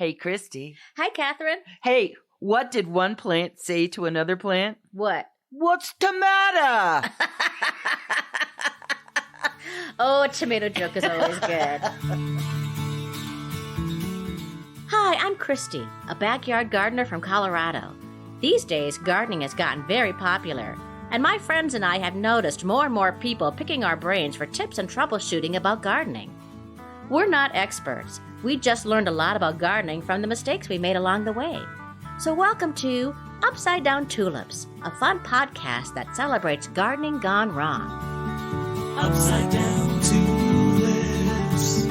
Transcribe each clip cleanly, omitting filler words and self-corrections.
Hey, Christy. Hi, Kathryn. Hey, what did one plant say to another plant? What? What's the matter? Oh, a tomato joke is always good. Hi, I'm Christy, a backyard gardener from Colorado. These days, gardening has gotten very popular, and my friends and I have noticed more and more people picking our brains for tips and troubleshooting about gardening. We're not experts. We just learned a lot about gardening from the mistakes we made along the way. So welcome to Upside Down Tulips, a fun podcast that celebrates gardening gone wrong. Upside Down Tulips.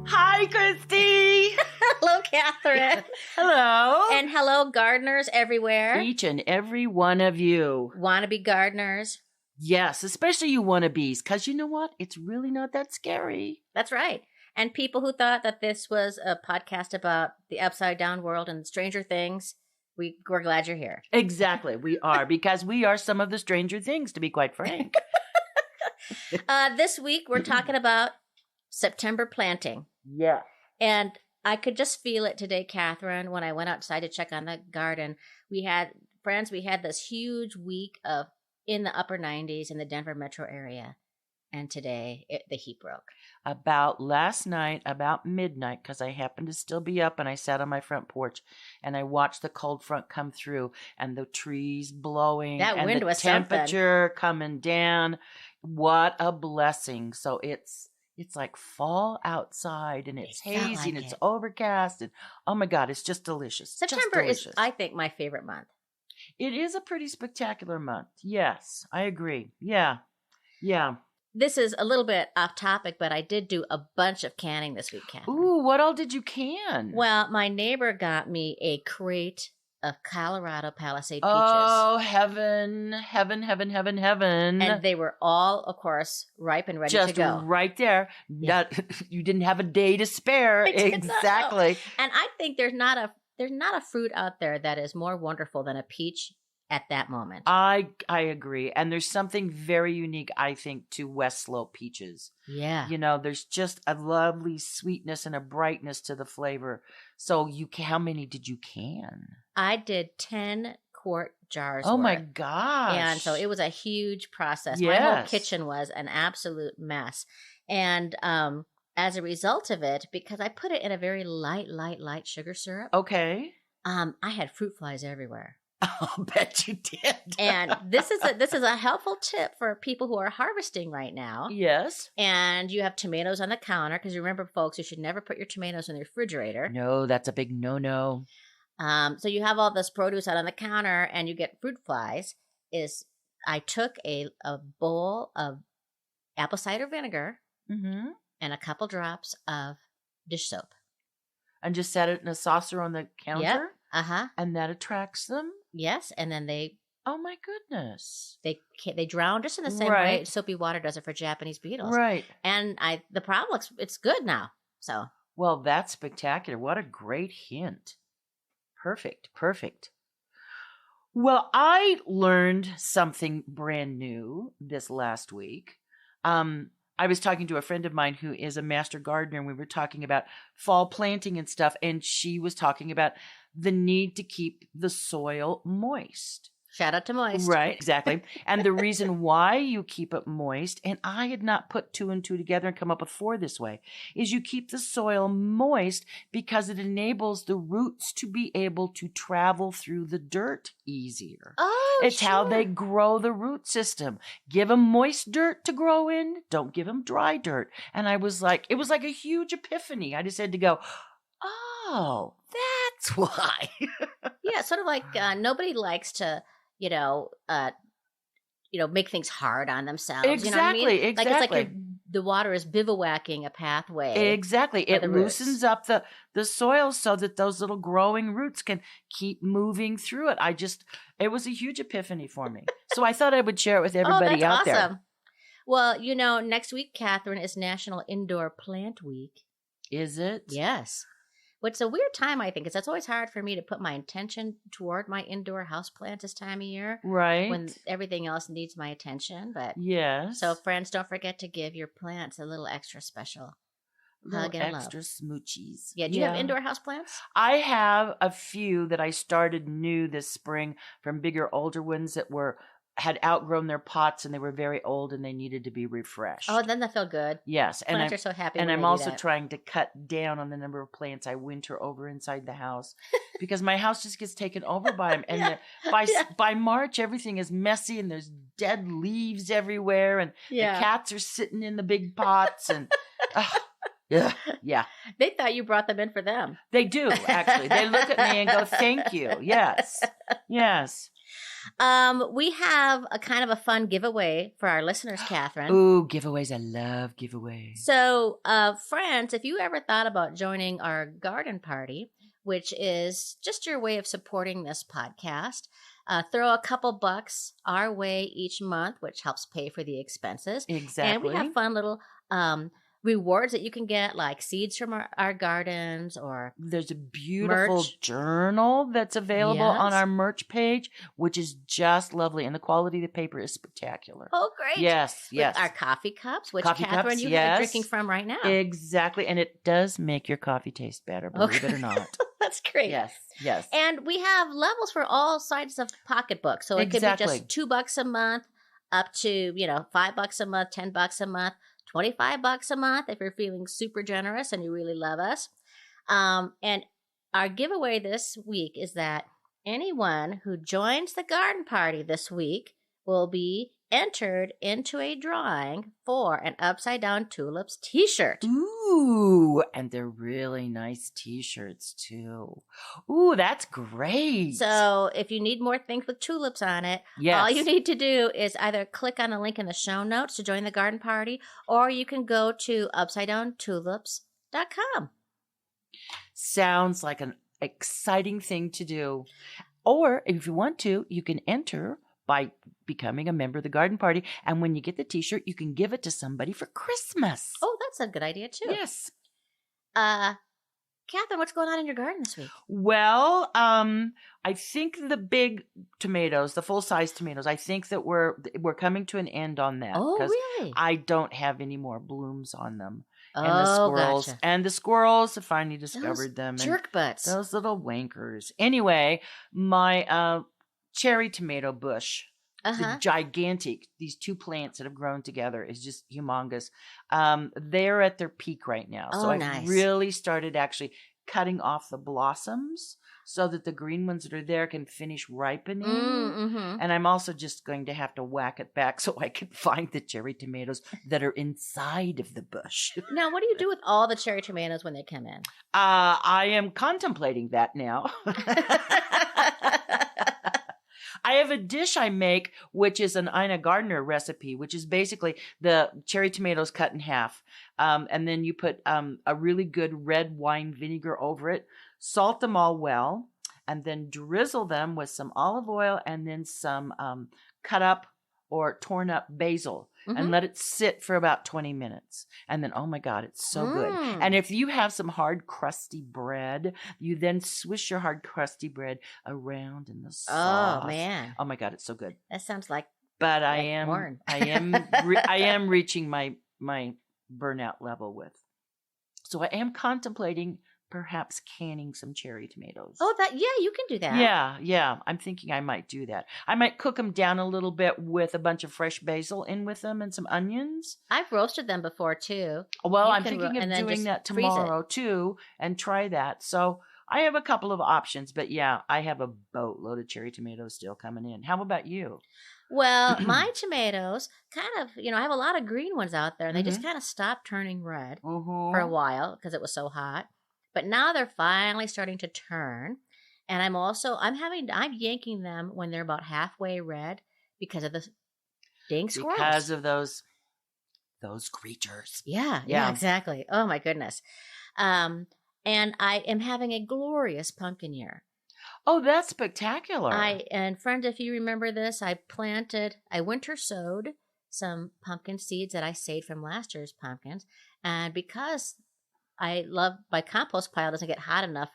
Hi, Christy. Hello, Kathryn. Hello. And hello, gardeners everywhere. Each and every one of you. Wannabe gardeners. Yes, especially you wannabes, because you know what? It's really not that scary. That's right. And people who thought that this was a podcast about the upside down world and Stranger Things, we're glad you're here. Exactly, we are, because we are some of the Stranger Things, to be quite frank. This week, we're talking about September planting. Yeah. And I could just feel it today, Kathryn, when I went outside to check on the garden. We had this huge week of in the upper 90s in the Denver metro area. And today, the heat broke. About last night, about midnight, because I happened to still be up, and I sat on my front porch, and I watched the cold front come through, and the trees blowing, That and wind the was temperature coming down. What a blessing! So it's like fall outside, and it's It felt hazy, and like it's it. overcast, and oh my God, it's just delicious. September just is, delicious. I think, my favorite month. It is a pretty spectacular month. Yes, I agree. Yeah. This is a little bit off topic, but I did do a bunch of canning this week, Kathryn. Ooh, what all did you can? Well, my neighbor got me a crate of Colorado Palisade peaches. Oh, heaven. And they were all, of course, ripe and ready Just to go. right there. Yeah. You didn't have a day to spare. I did not know. Exactly. And I think there's not a fruit out there that is more wonderful than a peach at that moment. I agree. And there's something very unique, I think, to West Slope peaches. Yeah. You know, there's just a lovely sweetness and a brightness to the flavor. So how many did you can? I did 10 quart jars. Oh my worth. gosh. And so it was a huge process. Yes. My whole kitchen was an absolute mess. And as a result of it, because I put it in a very light sugar syrup, Okay. I had fruit flies everywhere. I'll bet you did. And this is a helpful tip for people who are harvesting right now. Yes. And you have tomatoes on the counter, because remember, folks, you should never put your tomatoes in the refrigerator. No, that's a big no-no. So you have all this produce out on the counter, and you get fruit flies. I took a bowl of apple cider vinegar Mm-hmm. and a couple drops of dish soap. And just set it in a saucer on the counter? Yep. Uh-huh. And that attracts them? Yes, and then they Oh my goodness. drown just in the same way Right. soapy water does it for Japanese beetles. Right. And the problem it's good now. So Well, that's spectacular. What a great hint. Perfect. Well, I learned something brand new this last week. I was talking to a friend of mine who is a master gardener, and we were talking about fall planting and stuff, and she was talking about the need to keep the soil moist. shout out to Moist. Right, exactly. And the reason why you keep it moist, and I had not put two and two together and come up with four this way, is you keep the soil moist because it enables the roots to be able to travel through the dirt easier. Oh, It's how sure. they grow the root system. Give them moist dirt to grow in. Don't give them dry dirt. And I was like, it was like a huge epiphany. I just had to go, oh, that's why. Yeah, sort of like nobody likes to, make things hard on themselves. You know what I mean? Exactly, Like it's exactly. like the water is bivouacking a pathway. Exactly. for It the roots. loosens up the soil so that those little growing roots can keep moving through it. It was a huge epiphany for me. So I thought I would share it with everybody that's out there. awesome. Well, next week, Kathryn, is National Indoor Plant Week. Is it? Yes. What's a weird time, I think, is it's always hard for me to put my intention toward my indoor houseplants this time of year. Right. When everything else needs my attention. But Yes. so, friends, don't forget to give your plants a little extra special hug and extra love. smoochies. Yeah. Do you have indoor houseplants? I have a few that I started new this spring from bigger, older ones that had outgrown their pots and they were very old and they needed to be refreshed. Oh, then they feel good. Yes. Plants are so happy. And when I'm they do also that. trying to cut down on the number of plants I winter over inside the house because my house just gets taken over by them. And by March, everything is messy and there's dead leaves everywhere and the cats are sitting in the big pots and yeah. They thought you brought them in for them. They do, actually. They look at me and go, thank you. Yes. Yes. We have a kind of a fun giveaway for our listeners, Kathryn. Ooh, giveaways. I love giveaways. So, friends, if you ever thought about joining our garden party, which is just your way of supporting this podcast, throw a couple bucks our way each month, which helps pay for the expenses. Exactly. And we have fun little rewards that you can get, like seeds from our gardens, or there's a beautiful merch. Journal that's available on our merch page, which is just lovely, and the quality of the paper is spectacular. Oh, great! Yes. With our coffee cups, which Kathryn, you are drinking from right now. Exactly, and it does make your coffee taste better, believe it or not. That's great. Yes. And we have levels for all sizes of pocketbook, so it could be just $2 a month, up to $5 a month, $10 a month. $25 a month if you're feeling super generous and you really love us. And our giveaway this week is that anyone who joins the garden party this week will be entered into a drawing for an Upside Down Tulips t-shirt. Ooh, and they're really nice t-shirts too. Ooh, that's great. So if you need more things with tulips on it, all you need to do is either click on a link in the show notes to join the garden party, or you can go to upsidedowntulips.com. Sounds like an exciting thing to do. Or if you want to, you can enter by becoming a member of the garden party. And when you get the t-shirt, you can give it to somebody for Christmas. Oh, that's a good idea too. Yes. Kathryn, what's going on in your garden this week? Well, I think the big tomatoes, the full-size tomatoes, I think that we're coming to an end on that. Oh, really? I don't have any more blooms on them. And Oh, the squirrels. gotcha. And the squirrels have finally discovered them. Jerk butts. Those little wankers. Anyway, my cherry tomato bush, the gigantic, these two plants that have grown together is just humongous. They're at their peak right now. So I really started actually cutting off the blossoms so that the green ones that are there can finish ripening. Mm-hmm. And I'm also just going to have to whack it back so I can find the cherry tomatoes that are inside of the bush. Now, what do you do with all the cherry tomatoes when they come in? I am contemplating that now. I have a dish I make, which is an Ina Gardner recipe, which is basically the cherry tomatoes cut in half. And then you put a really good red wine vinegar over it, salt them all well, and then drizzle them with some olive oil and then some cut up or torn up basil. And let it sit for about 20 minutes. And then, oh my God, it's so good. And if you have some hard, crusty bread, you then swish your hard, crusty bread around in the sauce. Oh, man. Oh my God, it's so good. That sounds like But corn. I am reaching my burnout level with. So I am contemplating perhaps canning some cherry tomatoes. Oh, you can do that. Yeah. I'm thinking I might do that. I might cook them down a little bit with a bunch of fresh basil in with them and some onions. I've roasted them before too. Well, I'm thinking of doing that freeze it. tomorrow too and try that. So I have a couple of options, but yeah, I have a boatload of cherry tomatoes still coming in. How about you? Well, my tomatoes kind of, I have a lot of green ones out there and they just kind of stopped turning red for a while because it was so hot. But now they're finally starting to turn. And I'm yanking them when they're about halfway red because of the dang squirrels. Because of those creatures. Yeah, exactly. Oh my goodness. And I am having a glorious pumpkin year. Oh, that's spectacular. And friend, if you remember this, I winter sowed some pumpkin seeds that I saved from last year's pumpkins. And because I love my compost pile doesn't get hot enough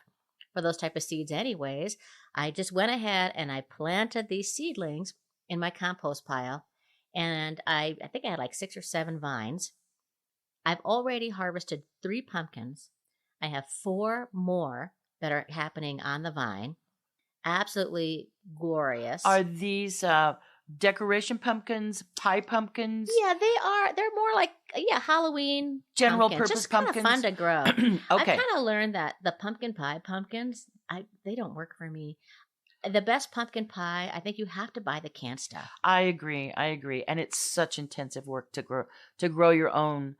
for those type of seeds anyways. I just went ahead and I planted these seedlings in my compost pile, and I think I had like 6 or 7 vines. I've already harvested 3 pumpkins. I have 4 more that are happening on the vine. Absolutely glorious. Are these decoration pumpkins, pie pumpkins? Yeah, they are. They're more like Halloween General pumpkins. purpose Just kind of pumpkins? fun to grow. Okay. I've kind of learned that the pumpkin pie pumpkins, they don't work for me. The best pumpkin pie, I think you have to buy the canned stuff. I agree. And it's such intensive work to grow your own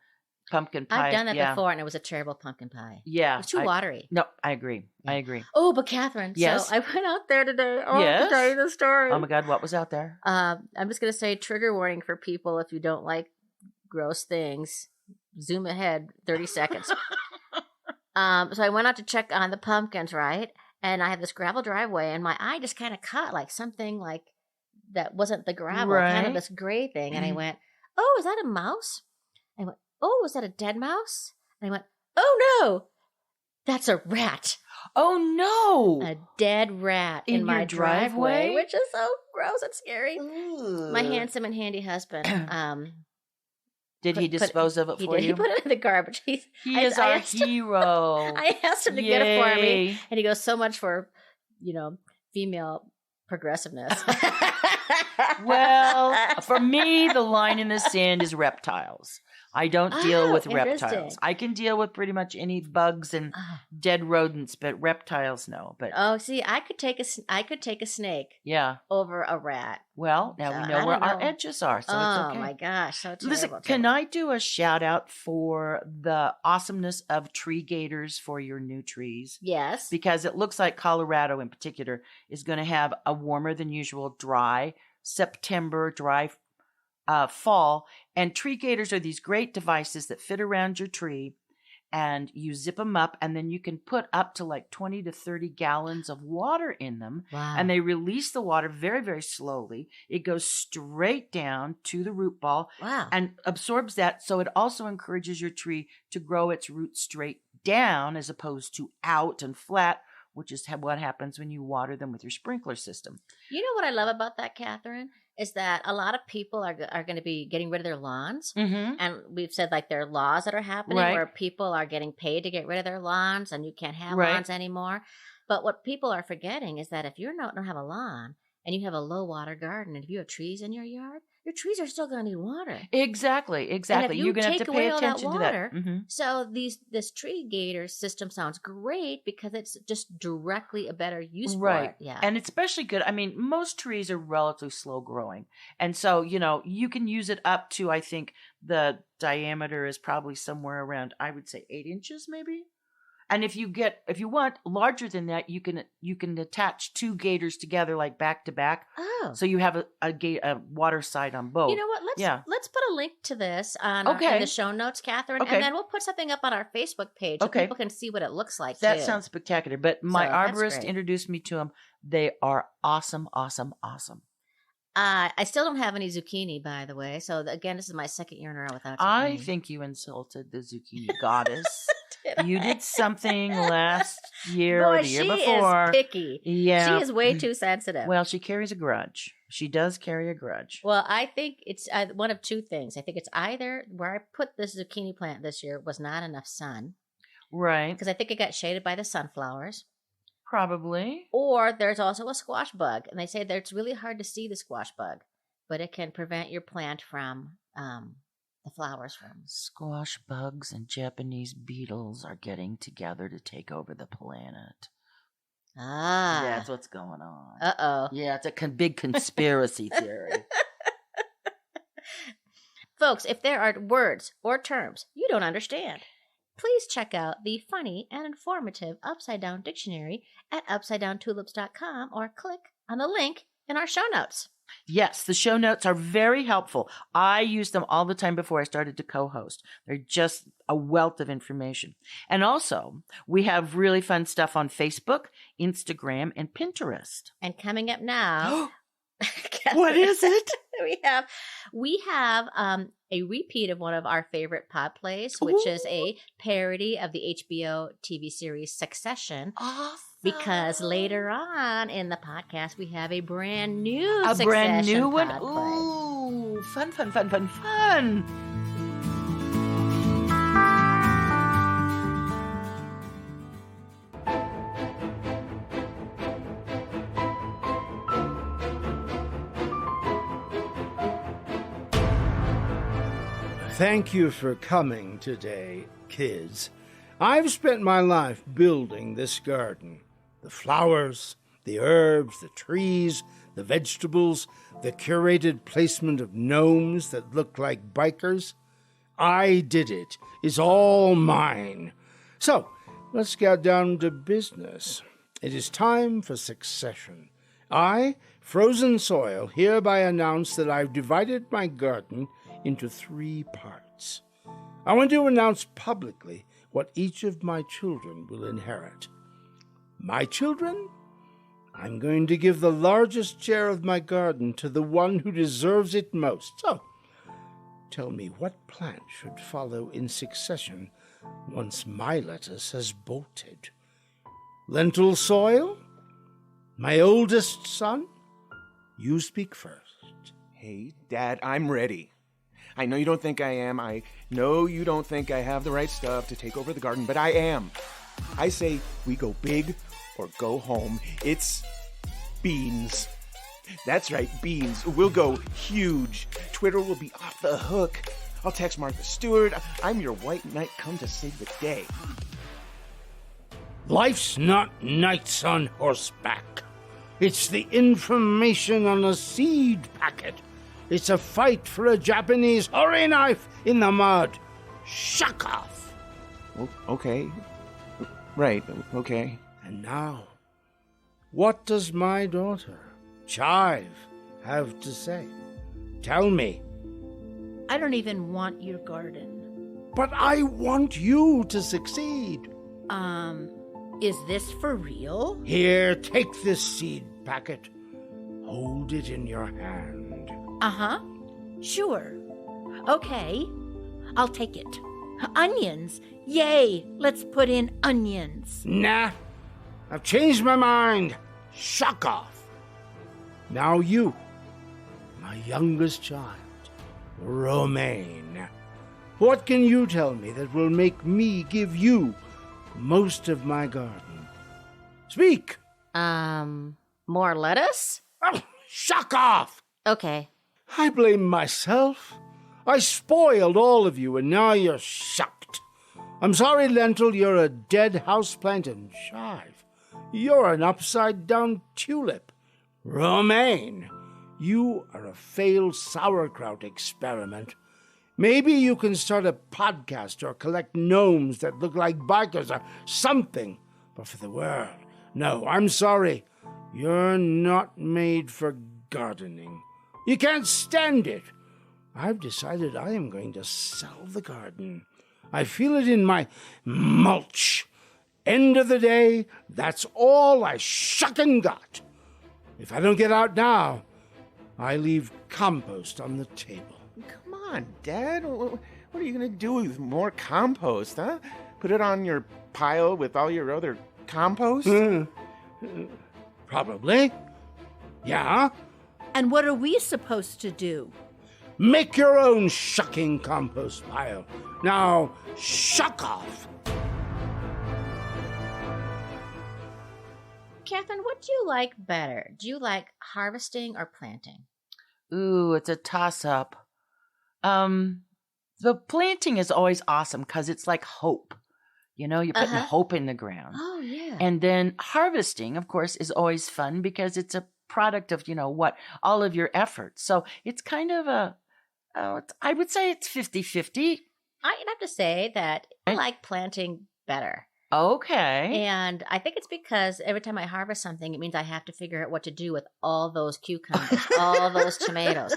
pumpkin pie. I've done that before, and it was a terrible pumpkin pie. Yeah. It was too watery. No, I agree. I agree. Oh, but Kathryn, Yes? so I went out there today. Oh, Yes? to tell you the story. Oh my God, what was out there? I'm just going to say trigger warning for people if you don't like gross things. Zoom ahead 30 seconds. So I went out to check on the pumpkins, right? And I had this gravel driveway, and my eye just kind of caught like something like that wasn't the gravel, kind Right. of this gray thing. And I went, oh, is that a mouse? I went, oh, is that a dead mouse? And I went, oh no, that's a rat. Oh no! A dead rat in my your driveway, driveway? which is so gross and scary. Ooh. My handsome and handy husband. Did he dispose of it He for did. you? He put it in the garbage. He is our hero. I asked him to get it for me, Yay. and he goes, "So much for, female progressiveness." Well, for me, the line in the sand is reptiles. I don't deal with interesting. reptiles. I can deal with pretty much any bugs and dead rodents, but reptiles, no. But Oh, see, I could take a snake yeah, over a rat. well, now we So, know I where don't our know. edges are, so Oh it's okay. my gosh, so terrible. Listen, can I do a shout out for the awesomeness of Treegators for your new trees? Yes. Because it looks like Colorado in particular is going to have a warmer than usual dry September, dry fall. And Treegators are these great devices that fit around your tree, and you zip them up, and then you can put up to like 20 to 30 gallons of water in them. Wow. And they release the water very, very slowly. It goes straight down to the root ball Wow. and absorbs that. So it also encourages your tree to grow its roots straight down as opposed to out and flat, which is what happens when you water them with your sprinkler system. You know what I love about that, Kathryn, is that a lot of people are going to be getting rid of their lawns. Mm-hmm. And we've said like there are laws that are happening Right. where people are getting paid to get rid of their lawns, and you can't have Right. lawns anymore. But what people are forgetting is that if you don't have a lawn and you have a low water garden, and if you have trees in your yard, your trees are still going to need water. Exactly. And if You're you going to have take to away pay all that attention to water, that. Mm-hmm. so this Treegator system sounds great because it's just directly a better use for Right. it. Yeah. And it's especially good. I mean, most trees are relatively slow growing. And so, you can use it up to, I think the diameter is probably somewhere around, I would say 8 inches maybe. And if you want larger than that, you can attach 2 gators together like back to back. Oh. So you have a water side on both. You know what? Let's put a link to this on in the show notes, Kathryn, Okay. and then we'll put something up on our Facebook page so Okay. people can see what it looks like. That too. sounds spectacular. But my So, that's arborist great. introduced me to them. They are awesome, awesome, awesome. I still don't have any zucchini, by the way. So again, this is my second year in a row without zucchini. I think you insulted the zucchini goddess. Did You I? did something last year Boy, or the year she before. is picky. Yeah. She is way too sensitive. Well, she carries a grudge. She does carry a grudge. Well, I think it's one of two things. I think it's either where I put this zucchini plant this year was not enough sun, Right. because I think it got shaded by the sunflowers, Probably. or there's also a squash bug. And they say that it's really hard to see the squash bug, but it can prevent your plant from the flowers from. Squash bugs and Japanese beetles are getting together to take over the planet. Ah. That's what's going on. Uh-oh. Yeah, it's a big conspiracy theory. Folks, if there are words or terms you don't understand, please check out the funny and informative Upside Down Dictionary at upsidedowntulips.com or click on the link in our show notes. Yes, the show notes are very helpful. I use them all the time before I started to co-host. They're just a wealth of information. And also, we have really fun stuff on Facebook, Instagram, and Pinterest. And coming up now, What is it? we have a repeat of one of our favorite pod plays, which is a parody of the HBO TV series Succession. Awesome. Because later on in the podcast, we have a brand new A brand new one? pod play. Ooh, fun, fun, fun, fun, fun. Thank you for coming today, kids. I've spent my life building this garden. The flowers, the herbs, the trees, the vegetables, the curated placement of gnomes that look like bikers. I did it. It's all mine. So, let's get down to business. It is time for succession. I, Frozen Soil, hereby announce that I've divided my garden into 3 parts. I want to announce publicly what each of my children will inherit. My children? I'm going to give the largest share of my garden to the one who deserves it most. So, tell me what plant should follow in succession once my lettuce has bolted. Lentil soil? My oldest son? You speak first. Hey, Dad, I'm ready. I know you don't think I am. I know you don't think I have the right stuff to take over the garden, but I am. I say we go big or go home. It's beans. That's right, beans. We'll go huge. Twitter will be off the hook. I'll text Martha Stewart. I'm your white knight come to save the day. Life's not knights on horseback. It's the information on a seed packet. It's a fight for a Japanese hurry knife in the mud. Shuck off. Okay. Right, okay. And now, what does my daughter, Chive, have to say? Tell me. I don't even want your garden. But I want you to succeed. Is this for real? Here, take this seed packet. Hold it in your hand. Uh-huh. Sure. Okay. I'll take it. Onions. Yay! Let's put in onions. Nah. I've changed my mind. Shuck off. Now you, my youngest child, Romaine. What can you tell me that will make me give you most of my garden? Speak. More lettuce? Oh, shuck off. Okay. I blame myself. I spoiled all of you, and now you're shucked. I'm sorry, Lentil, you're a dead houseplant, and Chive, you're an upside-down tulip. Romaine, you are a failed sauerkraut experiment. Maybe you can start a podcast or collect gnomes that look like bikers or something. But for the world, no, I'm sorry. You're not made for gardening. You can't stand it. I've decided I am going to sell the garden. I feel it in my mulch. End of the day, that's all I shuckin' got. If I don't get out now, I leave compost on the table. Come on, Dad. What are you going to do with more compost, huh? Put it on your pile with all your other compost? Probably. Yeah? And what are we supposed to do? Make your own shucking compost pile. Now, shuck off. Kathryn, what do you like better? Do you like harvesting or planting? Ooh, it's a toss-up. The planting is always awesome because it's like hope. You know, you're putting hope in the ground. Oh, yeah. And then harvesting, of course, is always fun because it's a product of, all of your efforts. So it's kind of I would say it's 50-50. I'd have to say that I like planting better. Okay. And I think it's because every time I harvest something, it means I have to figure out what to do with all those cucumbers, all those tomatoes.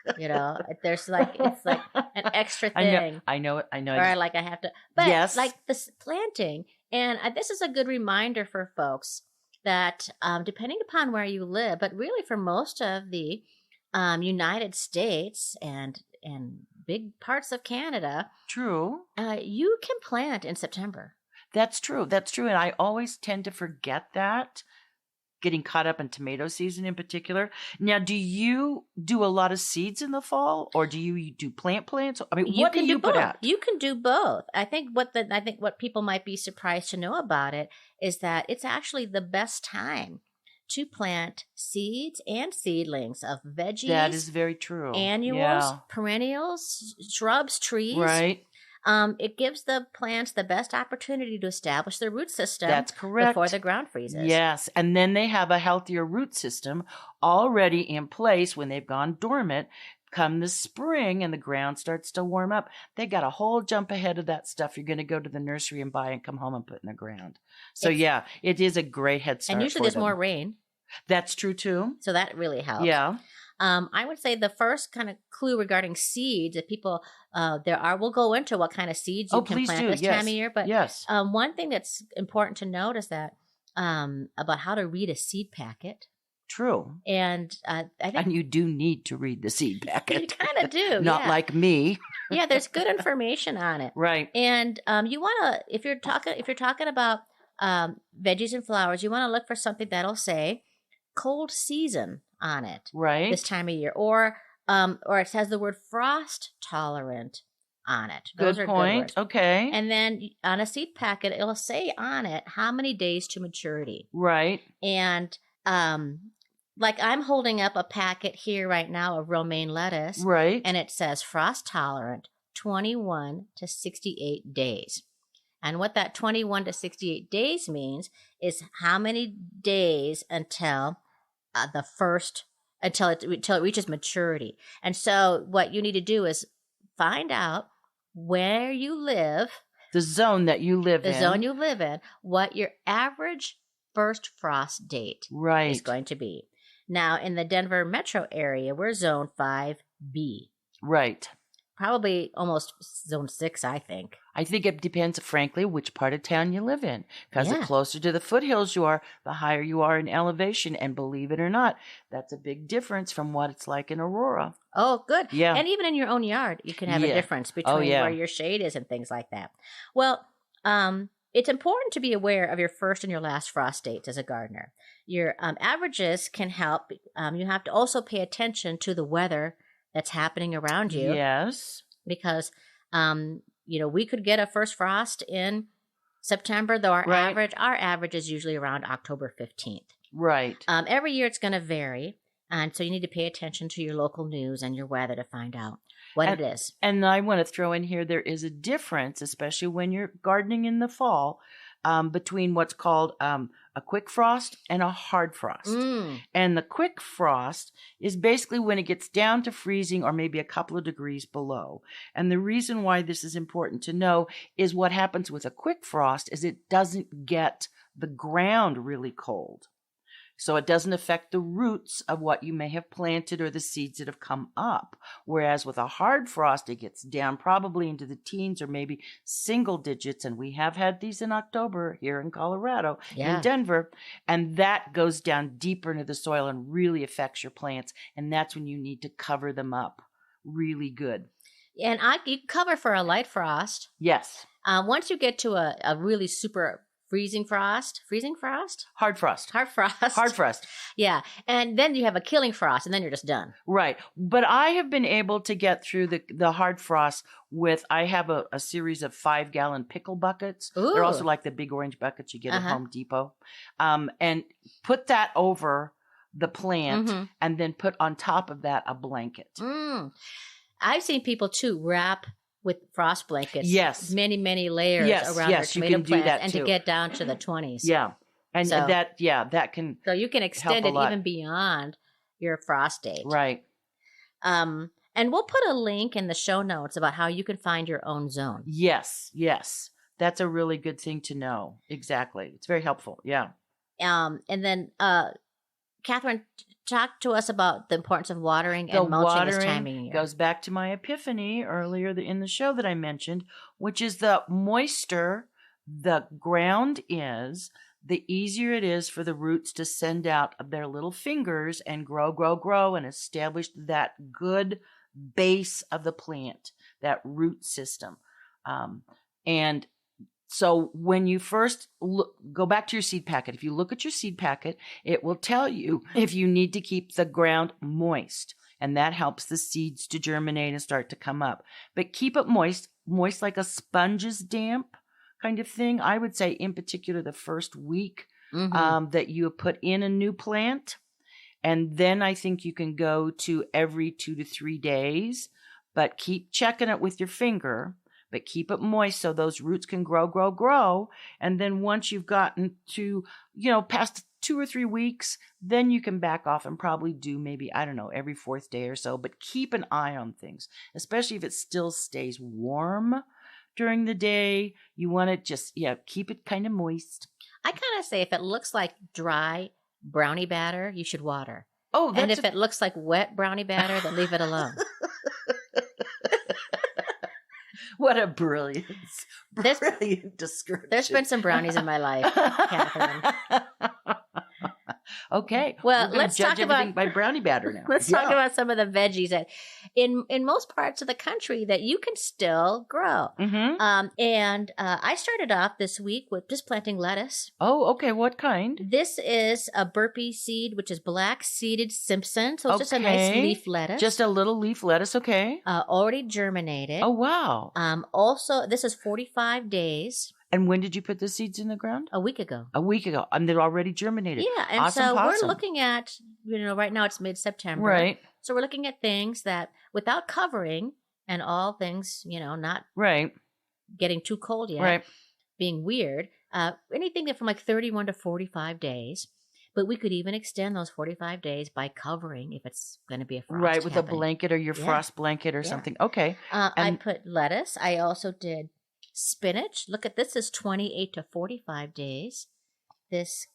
It's like an extra thing. I know it. Or I have to. But yes. like this planting, and this is a good reminder for folks. that depending upon where you live, but really for most of the United States and big parts of Canada, True. you can plant in September. That's true. That's true. And I always tend to forget that, getting caught up in tomato season in particular. Now, do you do a lot of seeds in the fall, or do you do plants? I mean, what do you put out? You can do both. I think what people might be surprised to know about it is that it's actually the best time to plant seeds and seedlings of veggies. That is very true. Annuals, perennials, shrubs, trees. Right. It gives the plants the best opportunity to establish their root system. That's correct. Before the ground freezes. Yes. And then they have a healthier root system already in place when they've gone dormant. Come the spring and the ground starts to warm up, they got a whole jump ahead of that stuff you're going to go to the nursery and buy and come home and put in the ground. So it is a great head start. And usually there's more rain. That's true too. So that really helps. Yeah. I would say the first kind of clue regarding seeds that people we'll go into what kind of seeds you can plant this time of year. But one thing that's important to note is that about how to read a seed packet. True. And I think and you do need to read the seed packet. You kind of do. Not like me. Yeah, there's good information on it. Right. And you want to, if you're talking about veggies and flowers, you want to look for something that'll say cold season on it. Right. This time of year, or it has the word frost tolerant on it. Those good are point. Good words. Okay. And then on a seed packet, it'll say on it how many days to maturity. Right. And like I'm holding up a packet here right now of romaine lettuce. Right. And it says frost tolerant 21 to 68 days. And what that 21 to 68 days means is how many days until until it reaches maturity. And so what you need to do is find out where you live, the zone that you live in, the zone you live in, what your average first frost date is going to be. Now, in the Denver metro area, we're zone 5B. Right. Probably almost zone 6, I think. I think it depends, frankly, which part of town you live in. Because the closer to the foothills you are, the higher you are in elevation. And believe it or not, that's a big difference from what it's like in Aurora. Oh, good. Yeah. And even in your own yard, you can have a difference between where your shade is and things like that. Well, it's important to be aware of your first and your last frost dates as a gardener. Your averages can help. You have to also pay attention to the weather that's happening around you. Yes. Because, we could get a first frost in September, though our average is usually around October 15th. Right. Every year it's going to vary. And so you need to pay attention to your local news and your weather to find out what it is. And I want to throw in here, there is a difference, especially when you're gardening in the fall, between what's called a quick frost and a hard frost. And the quick frost is basically when it gets down to freezing or maybe a couple of degrees below. And the reason why this is important to know is what happens with a quick frost is it doesn't get the ground really cold. So it doesn't affect the roots of what you may have planted or the seeds that have come up. Whereas with a hard frost, it gets down probably into the teens or maybe single digits. And we have had these in October here in Colorado, in Denver. And that goes down deeper into the soil and really affects your plants. And that's when you need to cover them up really good. And you cover for a light frost. Yes. Once you get to a really super freezing frost? Hard frost. Yeah. And then you have a killing frost, and then you're just done. Right. But I have been able to get through the hard frost with, I have a series of 5-gallon pickle buckets. Ooh. They're also like the big orange buckets you get at Home Depot. And put that over the plant and then put on top of that a blanket. I've seen people, too, wrap with frost blankets. Yes. Many, many layers around their tomato plants and to get down to the 20s. Yeah. And so, that can So you can extend it even beyond your frost date. Right. And we'll put a link in the show notes about how you can find your own zone. Yes. That's a really good thing to know. Exactly. It's very helpful. Yeah. And then Kathryn, talk to us about the importance of watering and mulching this time of year. Goes back to my epiphany earlier in the show that I mentioned, which is the moister the ground is, the easier it is for the roots to send out their little fingers and grow and establish that good base of the plant, that root system. And so when you first go back to your seed packet, if you look at your seed packet, it will tell you if you need to keep the ground moist. And that helps the seeds to germinate and start to come up. But keep it moist like a sponge is damp kind of thing. I would say in particular the first week that you put in a new plant. And then I think you can go to every 2 to 3 days, but keep checking it with your finger, but keep it moist so those roots can grow. And then once you've gotten to, past 2 or 3 weeks, then you can back off and probably do maybe, I don't know, every 4th day or so, but keep an eye on things, especially if it still stays warm during the day. You want to just, keep it kind of moist. I kind of say if it looks like dry brownie batter, you should water. Oh, and if it looks like wet brownie batter, then leave it alone. What a brilliant description. There's been some brownies in my life, Kathryn. Okay. Well, let's talk about by brownie batter now. Let's talk about some of the veggies that in most parts of the country that you can still grow. And I started off this week with just planting lettuce. Oh, okay. What kind? This is a burpee seed, which is black seeded Simpson. So it's just a nice leaf lettuce. Just a little leaf lettuce. Okay. Already germinated. Oh, wow. Also, this is 45 days. And when did you put the seeds in the ground? A week ago. And they're already germinated. Yeah, and awesome, we're looking at, right now it's mid-September. Right. So we're looking at things that, without covering, and all things, not getting too cold yet, being weird, anything that from like 31 to 45 days. But we could even extend those 45 days by covering if it's going to be a frost. Right, with a blanket or your frost blanket or something. Okay. I put lettuce. I also did spinach. Look at this, is 28 to 45 days. This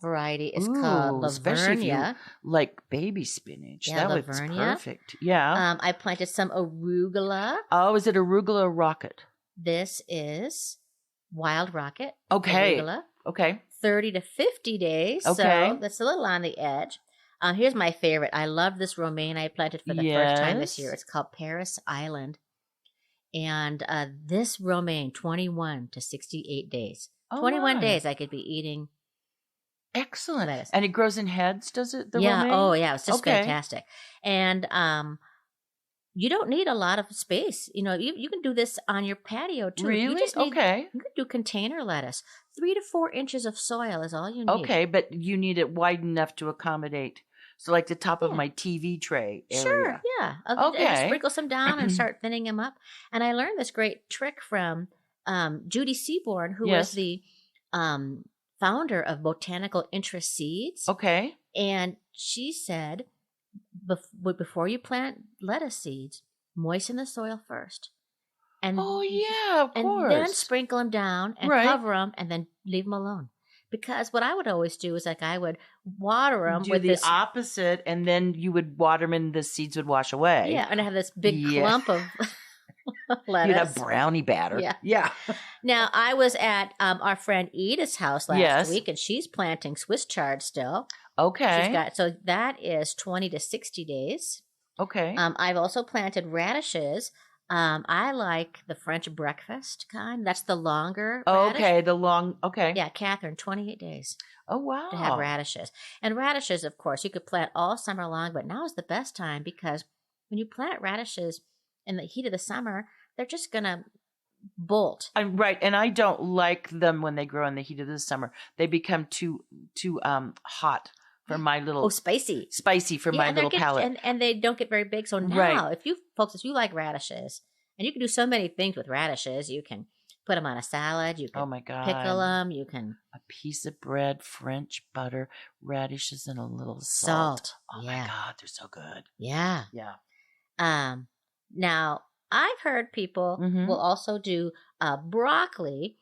variety is called Lavernia. Like baby spinach. Yeah, that was perfect. Yeah. I planted some arugula. Oh, is it arugula or rocket? This is wild rocket. Okay. Arugula. Okay. 30 to 50 days. Okay. So that's a little on the edge. Here's my favorite. I love this romaine I planted for the first time this year. It's called Paris Island. And this romaine, 21 to 68 days. 21 days I could be eating. Excellent. Lettuce. And it grows in heads, does it? Romaine? Oh, yeah. It's just fantastic. And you don't need a lot of space. You can do this on your patio, too. Really? You just need, okay. You can do container lettuce. 3 to 4 inches of soil is all you need. Okay, but you need it wide enough to accommodate. So like the top of my TV tray area. Sure, yeah. Okay. Sprinkle some down and start thinning them up. And I learned this great trick from Judy Seaborn, who was the founder of Botanical Interest Seeds. Okay. And she said, before you plant lettuce seeds, moisten the soil first. And, of course. And then sprinkle them down and cover them and then leave them alone. Because what I would always do is I would water them with the opposite, and then you would water them and the seeds would wash away. Yeah, and I have this big clump of lettuce. You'd have brownie batter. Yeah. Now, I was at our friend Edith's house last week, and she's planting Swiss chard still. Okay. So that is 20 to 60 days. Okay. I've also planted radishes. I like the French breakfast kind. That's the longer radish. Okay. Yeah, Kathryn, 28 days. Oh, wow. To have radishes. And radishes, of course, you could plant all summer long, but now is the best time because when you plant radishes in the heat of the summer, they're just going to bolt. I'm right. And I don't like them when they grow in the heat of the summer. They become too hot. For my little spicy for my little palate, and they don't get very big. So now, if you like radishes, and you can do so many things with radishes, you can put them on a salad. You can pickle them. You can a piece of bread, French butter, radishes, and a little salt. Oh my God, they're so good. Yeah. Now I've heard people will also do broccoli.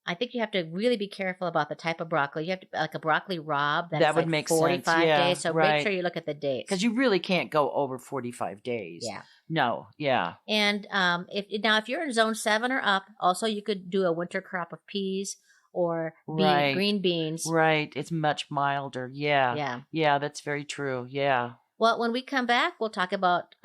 I think you have to really be careful about the type of broccoli. You have to like a broccoli rab that would make 45 days. So make sure you look at the dates because you really can't go over 45 days. Yeah. No. Yeah. And if you're in zone 7 or up, also you could do a winter crop of peas or Right. green beans. Right. It's much milder. Yeah. Yeah. Yeah, that's very true. Yeah. Well, when we come back, we'll talk about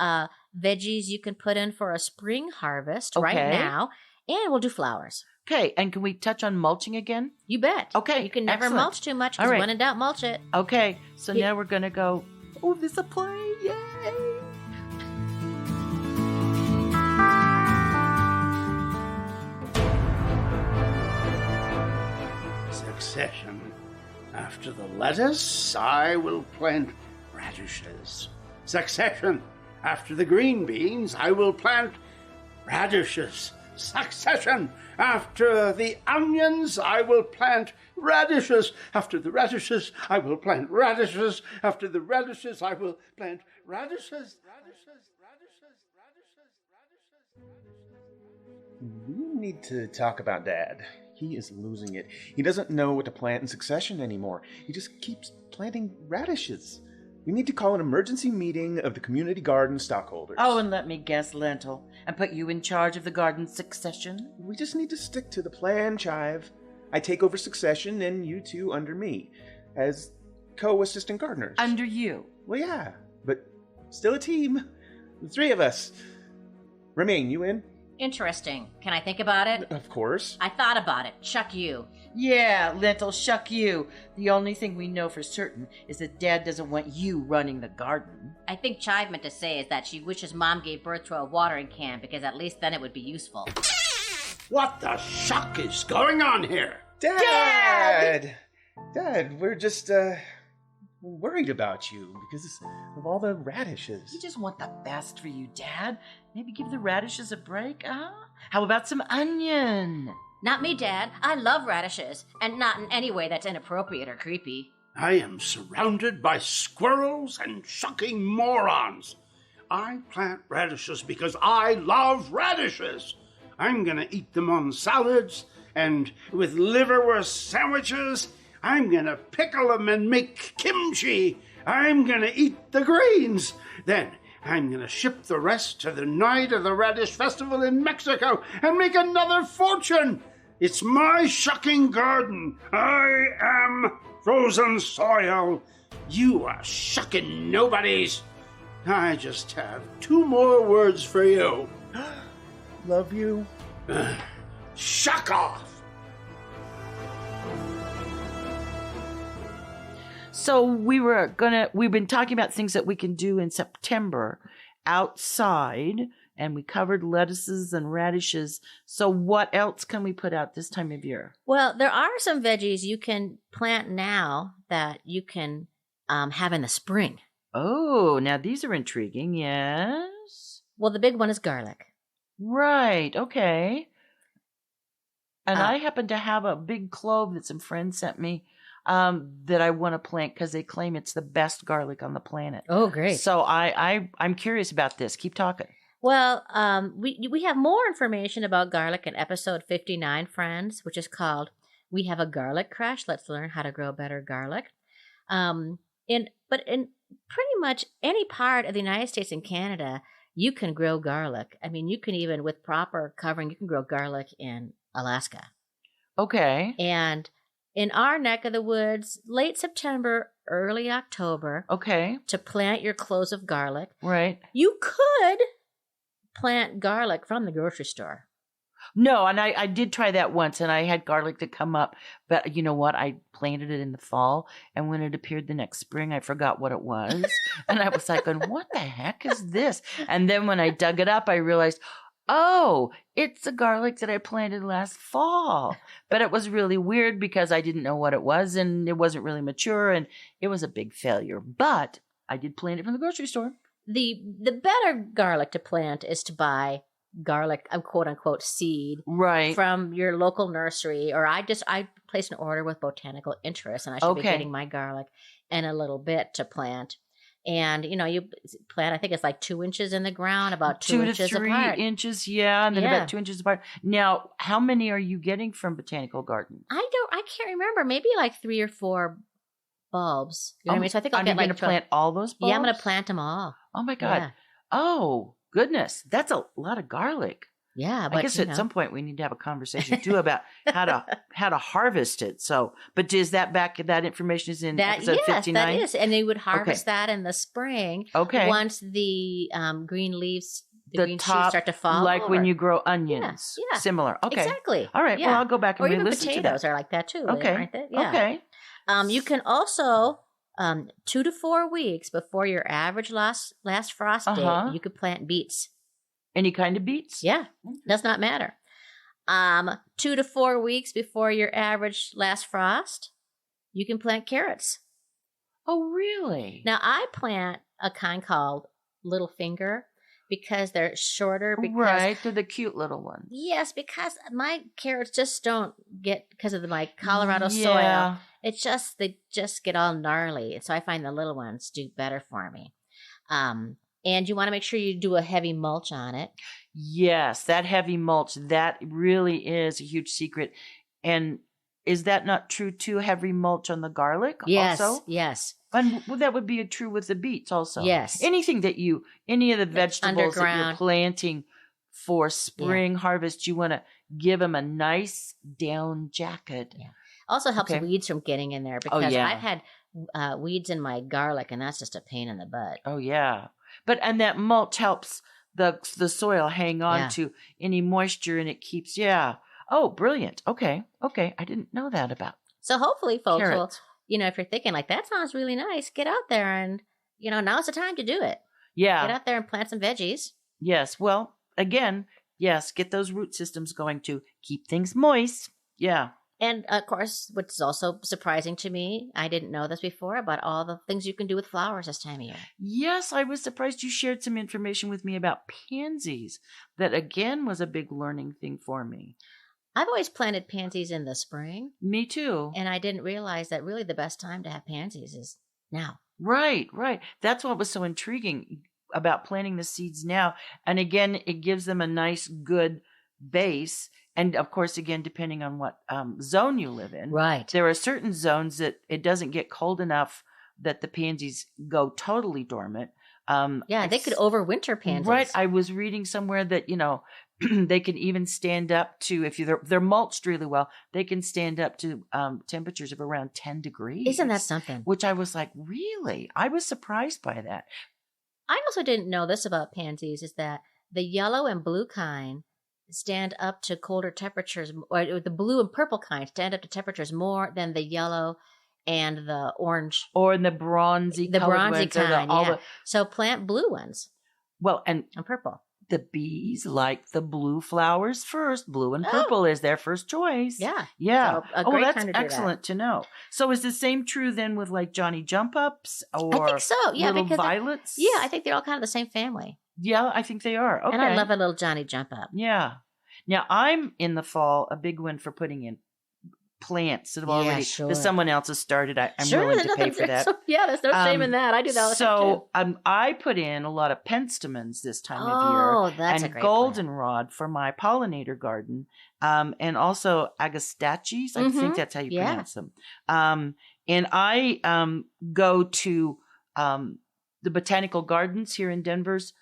veggies you can put in for a spring harvest right Okay. now, and we'll do flowers. Okay. And can we touch on mulching again? You bet. Okay, You can never excellent. mulch too much All because right. when in doubt, mulch it. Okay. So Yeah. now we're going to go. Oh, there's a play. Yay. Succession. After the lettuce, I will plant radishes. Succession. After the green beans, I will plant radishes. Succession. After the onions, I will plant radishes. After the radishes, I will plant radishes. After the radishes, I will plant radishes. We need to talk about Dad. He is losing it. He doesn't know what to plant in succession anymore. He just keeps planting radishes. We need to call an emergency meeting of the community garden stockholders. Oh, and let me guess, Lentil, and put you in charge of the garden succession. We just need to stick to the plan, Chive. I take over succession and you two under me as co-assistant gardeners. Under you. Well, yeah, but still a team. The three of us. Romaine, you in? Interesting. Can I think about it? Of course. I thought about it. Chuck you. Yeah, Lentil, shuck you. The only thing we know for certain is that Dad doesn't want you running the garden. I think Chive meant to say is that she wishes Mom gave birth to a watering can because at least then it would be useful. What the shuck is going on here? Dad! Dad, we're just, worried about you because of all the radishes. We just want the best for you, Dad. Maybe give the radishes a break, huh? How about some onion? Not me, Dad. I love radishes, and not in any way that's inappropriate or creepy. I am surrounded by squirrels and shucking morons. I plant radishes because I love radishes. I'm gonna eat them on salads and with liverwurst sandwiches. I'm gonna pickle them and make kimchi. I'm gonna eat the greens. Then I'm gonna ship the rest to the night of the Radish Festival in Mexico and make another fortune. It's my shucking garden. I am frozen soil. You are shucking nobodies. I just have two more words for you. Love you. Shuck off. So we've been talking about things that we can do in September outside, and we covered lettuces and radishes. So what else can we put out this time of year? Well, there are some veggies you can plant now that you can have in the spring. Oh, now these are intriguing, yes? Well, the big one is garlic. Right, okay. And I happen to have a big clove that some friends sent me that I want to plant because they claim it's the best garlic on the planet. Oh, great. So I'm curious about this. Keep talking. Well, we have more information about garlic in episode 59, friends, which is called "We Have a Garlic Crush. Let's learn how to grow better garlic." But in pretty much any part of the United States and Canada, you can grow garlic. I mean, you can even, with proper covering, you can grow garlic in Alaska. Okay. And in our neck of the woods, late September, early October, Okay. to plant your cloves of garlic, Right. you could plant garlic from the grocery store. No, and I did try that once, and I had garlic to come up. But you know what? I planted it in the fall, and when it appeared the next spring, I forgot what it was. And I was like, what the heck is this? And then when I dug it up, I realized, oh, it's the garlic that I planted last fall. But it was really weird because I didn't know what it was, and it wasn't really mature, and it was a big failure. But I did plant it from the grocery store. The better garlic to plant is to buy garlic, quote unquote, seed Right. from your local nursery. Or I placed an order with Botanical Interest, and I should be Okay. getting my garlic in a little bit to plant. And you plant, I think it's like 2 inches in the ground, about 2 2 inches to 3 apart. inches, yeah, and then Yeah. about 2 inches apart. Now, how many are you getting from Botanical Garden? I can't remember. Maybe like 3 or 4 bulbs. You know what I mean? So I think I'll Are get you like going to plant all those bulbs? Yeah, I'm going to plant them all. Oh my God. Yeah. Oh, goodness. That's a lot of garlic. Yeah, but I guess at some point we need to have a conversation too about how to harvest it. So, but is that information is in episode 59? That is, and they would harvest that in the spring. Okay. Once the green leaves, the green top, shoots start to fall, like over. when you grow onions. Yeah. Similar. Okay. Exactly. All right. Yeah. Well, I'll go back and or even re-listen to that. potatoes are like that too. Okay. Aren't they? Yeah. Okay. You can also 2 to 4 weeks before your average last frost date, you could plant beets. Any kind of beets? Yeah, does not matter. 2 to 4 weeks before your average last frost, you can plant carrots. Oh, really? Now, I plant a kind called Little Finger because they're shorter. Because, right, they're the cute little ones. Yes, because my carrots just don't get, because of my Colorado soil, they just get all gnarly. So I find the little ones do better for me. And you want to make sure you do a heavy mulch on it. Yes, that heavy mulch, that really is a huge secret. And is that not true too? Heavy mulch on the garlic Yes, also? yes. And that would be true with the beets also. Yes. Any of the vegetables that you're underground. planting for spring harvest, you want to give them a nice down jacket. Yeah. Also helps weeds from getting in there because yeah. I've had weeds in my garlic and that's just a pain in the butt. Oh, yeah. And that mulch helps the soil hang on to any moisture and it keeps, Oh, brilliant. Okay. I didn't know that about So hopefully folks carrots. will, if you're thinking like, that sounds really nice, get out there and, now's the time to do it. Yeah. Get out there and plant some veggies. Yes. Well, again, yes, get those root systems going to keep things moist. Yeah. And of course, what's also surprising to me, I didn't know this before, about all the things you can do with flowers this time of year. Yes, I was surprised you shared some information with me about pansies. That again was a big learning thing for me. I've always planted pansies in the spring. Me too. And I didn't realize that really the best time to have pansies is now. Right. That's what was so intriguing about planting the seeds now. And again, it gives them a nice, good base. And of course, again, depending on what zone you live in. Right. There are certain zones that it doesn't get cold enough that the pansies go totally dormant. They could overwinter pansies. Right. I was reading somewhere that, they can even stand up to, if they're mulched really well, they can stand up to temperatures of around 10 degrees. Isn't that something? Which I was like, really? I was surprised by that. I also didn't know this about pansies, is that the yellow and blue kind stand up to colder temperatures, or the blue and purple kind stand up to temperatures more than the yellow and the orange. Or in the bronzy kind, So plant blue ones. Well, and purple. The bees like the blue flowers first. Blue and purple is their first choice. Yeah. So that's excellent to know. So is the same true then with like Johnny Jump Ups or I think so. Yeah, little violets? I think they're all kind of the same family. Yeah, I think they are. Okay. And I love a little Johnny Jump Up. Yeah. Now I'm in the fall a big one for putting in plants that have already that someone else has started. I'm willing to pay for that. There's no shame in that. I do that all the time too. I put in a lot of penstemons this time of year. Oh, that's a and great goldenrod for my pollinator garden, and also agastachys. I think that's how you pronounce them. And I go to the botanical gardens here in Denver's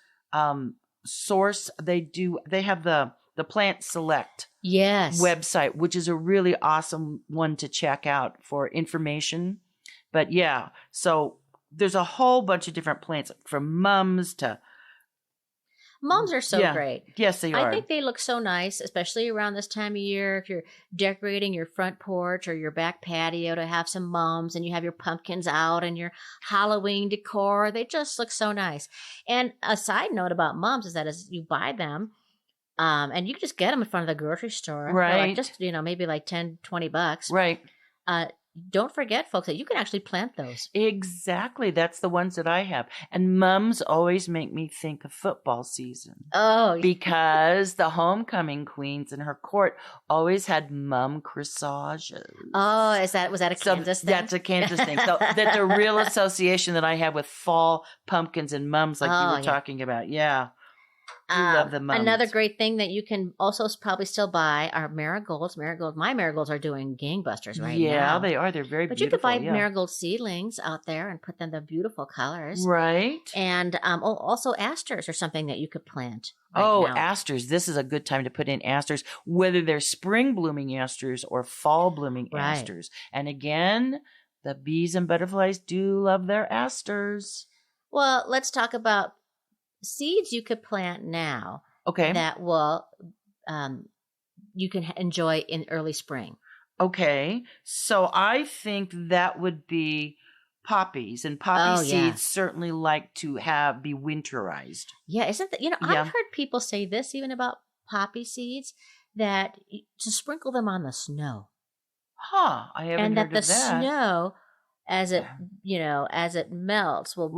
source. They have the Plant Select website, which is a really awesome one to check out for information. But so there's a whole bunch of different plants, from mums to... Mums are so great. Yes, they are. I think they look so nice, especially around this time of year. If you're decorating your front porch or your back patio to have some mums, and you have your pumpkins out and your Halloween decor, they just look so nice. And a side note about mums is that as you buy them, and you can just get them in front of the grocery store. Right. Like just, maybe like $10, $20. Right. Don't forget, folks, that you can actually plant those. Exactly. That's the ones that I have. And mums always make me think of football season. Oh. Because the homecoming queens in her court always had mum corsages. Oh, was that a Kansas thing? That's a Kansas thing. So that's a real association that I have with fall pumpkins and mums like you were talking about. Yeah. You love the mums. Another great thing that you can also probably still buy are marigolds. My marigolds are doing gangbusters right now. Yeah, they are. They're very but beautiful. you could buy marigold seedlings out there and put them the beautiful colors. Right. And also asters are something that you could plant. Right now. Asters. This is a good time to put in asters, whether they're spring blooming asters or fall blooming asters. And again, the bees and butterflies do love their asters. Well, let's talk about seeds you could plant now. Okay. That will you can enjoy in early spring. Okay. So I think that would be poppies, and poppy seeds certainly like to be winterized. Yeah, isn't that, I've heard people say this even about poppy seeds, that to sprinkle them on the snow. Huh, I haven't and heard that of that. And that the snow, as it melts, will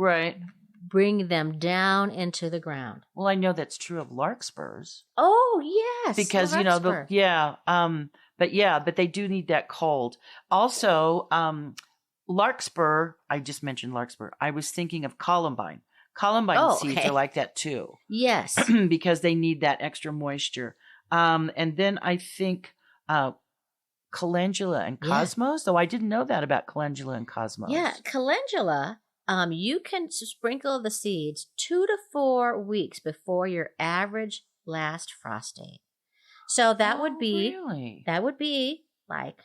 bring them down into the ground. Well, I know that's true of larkspurs. Oh, yes. Because, but they do need that cold. Also, larkspur, I just mentioned larkspur. I was thinking of columbine. Columbine seeds are like that too. Yes. Because they need that extra moisture. And then I think calendula and cosmos, though I didn't know that about calendula and cosmos. Yeah, calendula, you can sprinkle the seeds 2 to 4 weeks before your average last frost date. So that would be like,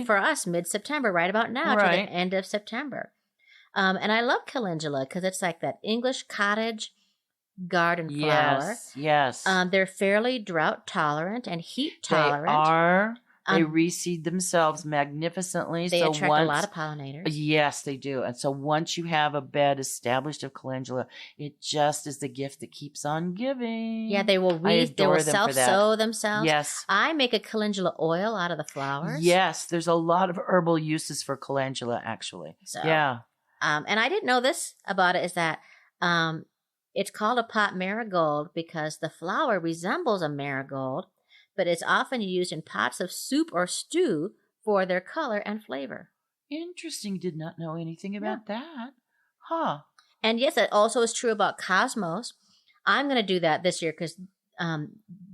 for us, mid-September, right about now to the end of September. And I love calendula because it's like that English cottage garden flower. Yes. They're fairly drought tolerant and heat tolerant. They are. They reseed themselves magnificently. They attract a lot of pollinators. Yes, they do. And so once you have a bed established of calendula, it just is the gift that keeps on giving. Yeah, they will self-sow themselves. Yes. I make a calendula oil out of the flowers. Yes, there's a lot of herbal uses for calendula, actually. So, yeah. And I didn't know this about it, is that it's called a pot marigold because the flower resembles a marigold, but it's often used in pots of soup or stew for their color and flavor. Interesting. Did not know anything about that. Huh. And yes, it also is true about cosmos. I'm going to do that this year because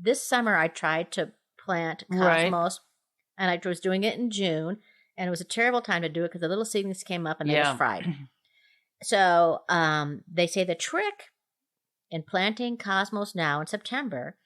this summer I tried to plant cosmos, and I was doing it in June, and it was a terrible time to do it because the little seedlings came up and they just fried. So they say the trick in planting cosmos now in September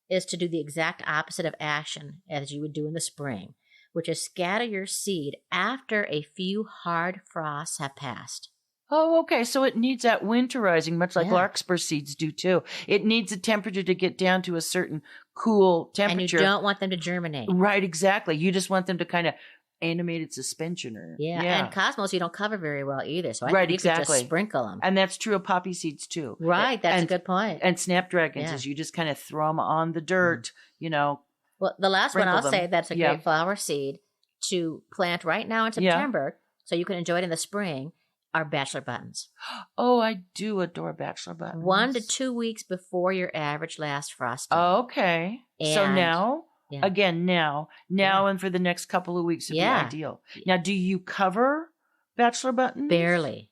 is to do the exact opposite of action as you would do in the spring, which is scatter your seed after a few hard frosts have passed. Oh, okay. So it needs that winterizing, much like larkspur seeds do too. It needs the temperature to get down to a certain cool temperature. And you don't want them to germinate. Right, exactly. You just want them to kind of animated suspension. And cosmos you don't cover very well either. So I think you could just sprinkle them. And that's true of poppy seeds too. Right, that's a good point. And snapdragons is you just kind of throw them on the dirt, Well, the last one I'll say that's a great flower seed to plant right now in September so you can enjoy it in the spring are bachelor buttons. Oh, I do adore bachelor buttons. 1 to 2 weeks before your average last frost date. Okay. So now... Yeah. Again, now, and for the next couple of weeks would be ideal. Now, do you cover bachelor buttons? Barely.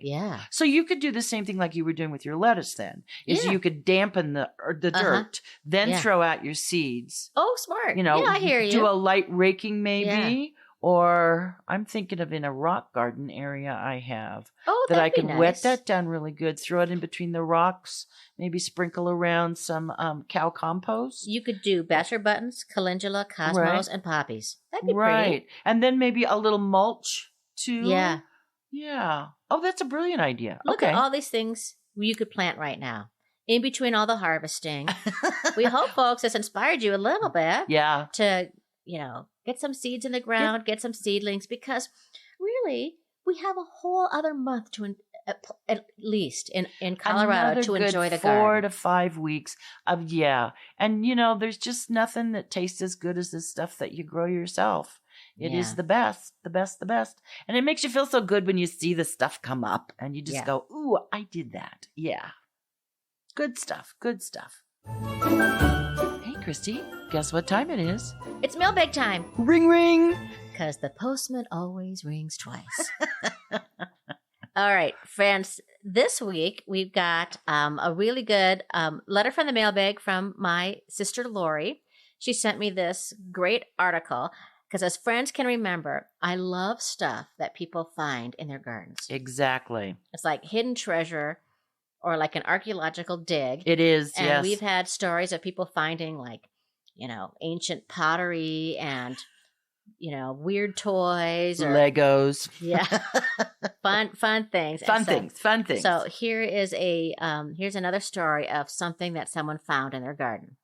Yeah. So you could do the same thing like you were doing with your lettuce then, is you could dampen the dirt, then throw out your seeds. Oh, smart. I hear you. Do a light raking maybe, or I'm thinking of in a rock garden area I have that I can wet that down really good, throw it in between the rocks, maybe sprinkle around some cow compost. You could do bachelor buttons, calendula, cosmos, and poppies. That'd be pretty. And then maybe a little mulch too. Yeah. Oh, that's a brilliant idea. Look at all these things you could plant right now. In between all the harvesting. We hope, folks, this inspired you a little bit. Yeah. To, get some seeds in the ground, get some seedlings, because really we have a whole other month to at least in Colorado to enjoy the garden. 4 to 5 weeks of and there's just nothing that tastes as good as the stuff that you grow yourself. It is the best, and it makes you feel so good when you see the stuff come up and you just go, ooh, I did that. Good stuff. Hey, Christy, guess what time it is? It's mailbag time. Ring, ring. Because the postman always rings twice. All right, friends, this week we've got a really good letter from the mailbag from my sister Lori. She sent me this great article because, as friends can remember, I love stuff that people find in their gardens. Exactly. It's like hidden treasure or like an archaeological dig. It is, And yes. we've had stories of people finding like, ancient pottery and, weird toys or Legos. Yeah. fun things. Fun things. So here is here's another story of something that someone found in their garden.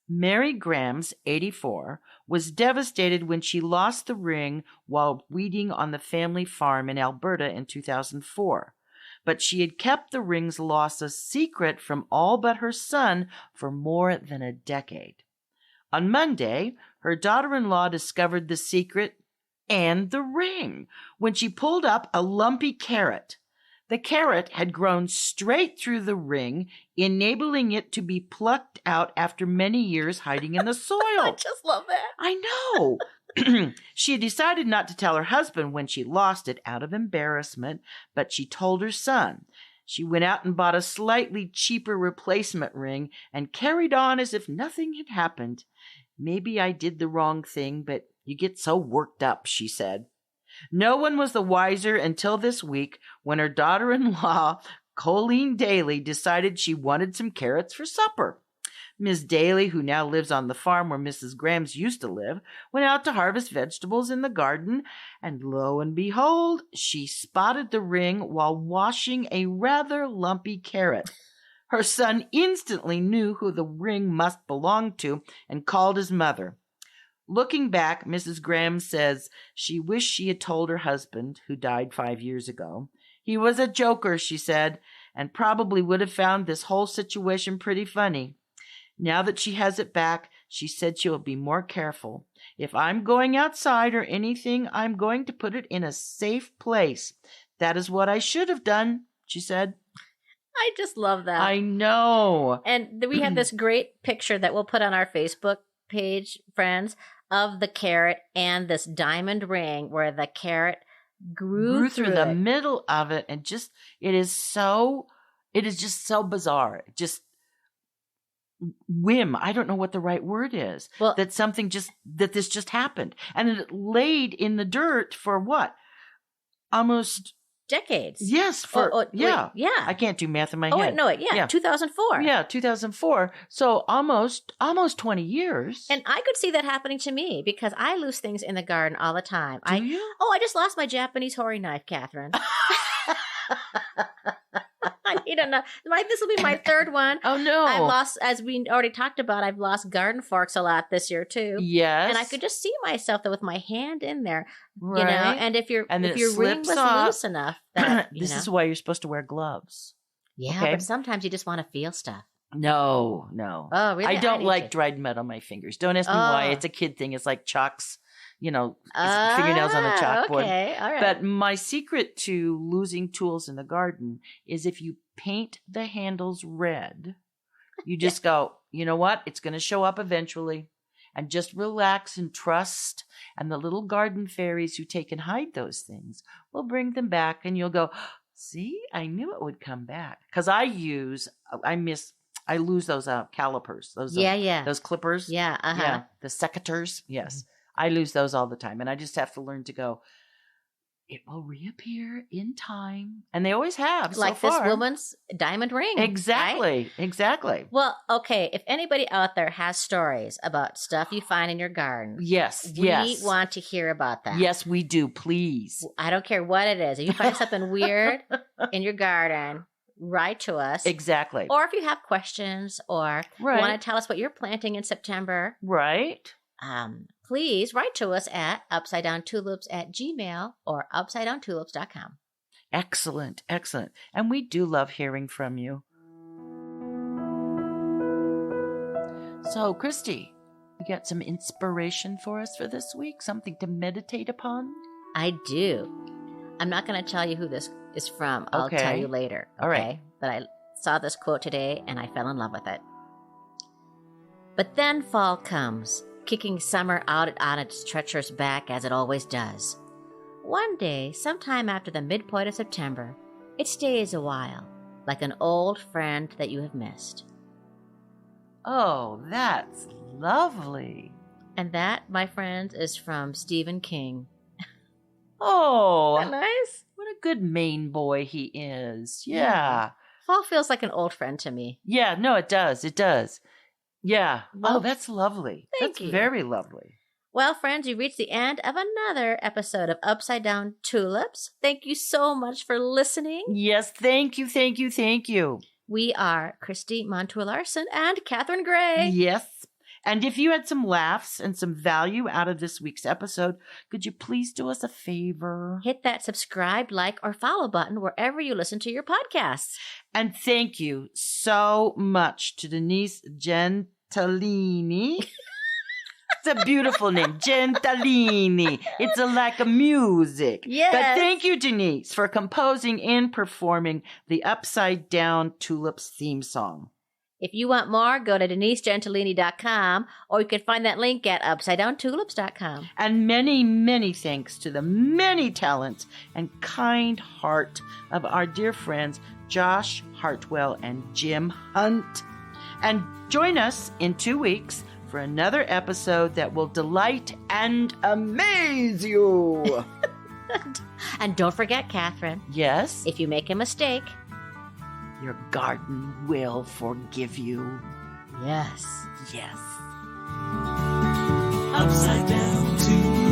Mary Grams, 84, was devastated when she lost the ring while weeding on the family farm in Alberta in 2004. But she had kept the ring's loss a secret from all but her son for more than a decade. On Monday, her daughter-in-law discovered the secret and the ring when she pulled up a lumpy carrot. The carrot had grown straight through the ring, enabling it to be plucked out after many years hiding in the soil. I just love that. I know. She had decided not to tell her husband when she lost it out of embarrassment, but she told her son. She went out and bought a slightly cheaper replacement ring and carried on as if nothing had happened. Maybe I did the wrong thing, but you get so worked up, she said. No one was the wiser until this week when her daughter-in-law, Colleen Daly, decided she wanted some carrots for supper. Miss Daly, who now lives on the farm where Mrs. Grams used to live, went out to harvest vegetables in the garden, and lo and behold, she spotted the ring while washing a rather lumpy carrot. Her son instantly knew who the ring must belong to and called his mother. Looking back, Mrs. Graham says she wished she had told her husband, who died 5 years ago. He was a joker, she said, and probably would have found this whole situation pretty funny. Now that she has it back, she said she will be more careful. If I'm going outside or anything, I'm going to put it in a safe place. That is what I should have done, she said. I just love that. I know. And we have this great picture that we'll put on our Facebook page, friends, of the carrot and this diamond ring where the carrot grew through the it. middle of it, and it is just so bizarre. Just whim. I don't know what the right word is. Well, that this just happened. And it laid in the dirt for what? Almost decades. Yes, wait, yeah. I can't do math in my Oh, head. wait, no, yeah, 2004. Yeah, 2004. So almost 20 years. And I could see that happening to me because I lose things in the garden all the time. Do you? Oh, I just lost my Japanese hori knife, Kathryn. I need another. This will be my third one. Oh, no. I've lost, as we already talked about, I've lost garden forks a lot this year too. Yes. And I could just see myself though with my hand in there, right. And if your ring was loose enough, that this is why you're supposed to wear gloves. Yeah, okay? but sometimes you just want to feel stuff. No. Oh, really? I don't need like to. dried mud on my fingers. Don't ask me why. It's a kid thing. It's like chalks, fingernails on a chalkboard. Okay, all right. But my secret to losing tools in the garden is if you paint the handles red, you just go, you know what? It's going to show up eventually. And just relax and trust. And the little garden fairies who take and hide those things will bring them back. And you'll go, see, I knew it would come back. Because I lose those calipers. Those clippers. Yeah, Yeah, the secateurs. Yes. Mm-hmm. I lose those all the time. And I just have to learn to go, it will reappear in time. And they always have, like so far. This woman's diamond ring. Exactly. Right? Exactly. Well, okay, if anybody out there has stories about stuff you find in your garden. Yes. We want to hear about that. Yes, we do. Please. I don't care what it is. If you find something weird in your garden, write to us. Exactly. Or if you have questions or want to tell us what you're planting in September. Right. Please write to us at upsidedowntulips@gmail or upsidedowntulips.com. Excellent. Excellent. And we do love hearing from you. So, Christy, you got some inspiration for us for this week? Something to meditate upon? I do. I'm not going to tell you who this is from. I'll tell you later. Okay? All right. But I saw this quote today and I fell in love with it. But then fall comes, kicking summer out on its treacherous back as it always does. One day, sometime after the midpoint of September, It stays a while, like an old friend that you have missed. Oh, that's lovely. And that, my friends, is from Stephen King. Oh, Isn't that nice? what a good Maine boy he is. Yeah. Fall feels like an old friend to me. Yeah, no, it does. It does. Yeah. Well, oh, that's lovely. thank That's you. very lovely. Well, friends, you've reached the end of another episode of Upside Down Tulips. Thank you so much for listening. Yes, thank you, thank you, thank you. We are Christy Montour-Larson and Kathryn Gray. Yes. And if you had some laughs and some value out of this week's episode, could you please do us a favor? Hit that subscribe, like, or follow button wherever you listen to your podcasts. And thank you so much to Denise Gentilini. It's a beautiful name, Gentilini. It's like a music. Yes. But thank you, Denise, for composing and performing the Upside Down Tulips theme song. If you want more, go to denisegentilini.com, or you can find that link at upsidedowntulips.com. And many, many thanks to the many talents and kind heart of our dear friends Josh Hartwell and Jim Hunt. And join us in 2 weeks for another episode that will delight and amaze you. And don't forget, Kathryn, Yes, if you make a mistake, your garden will forgive you. yes. Yes. Upside down to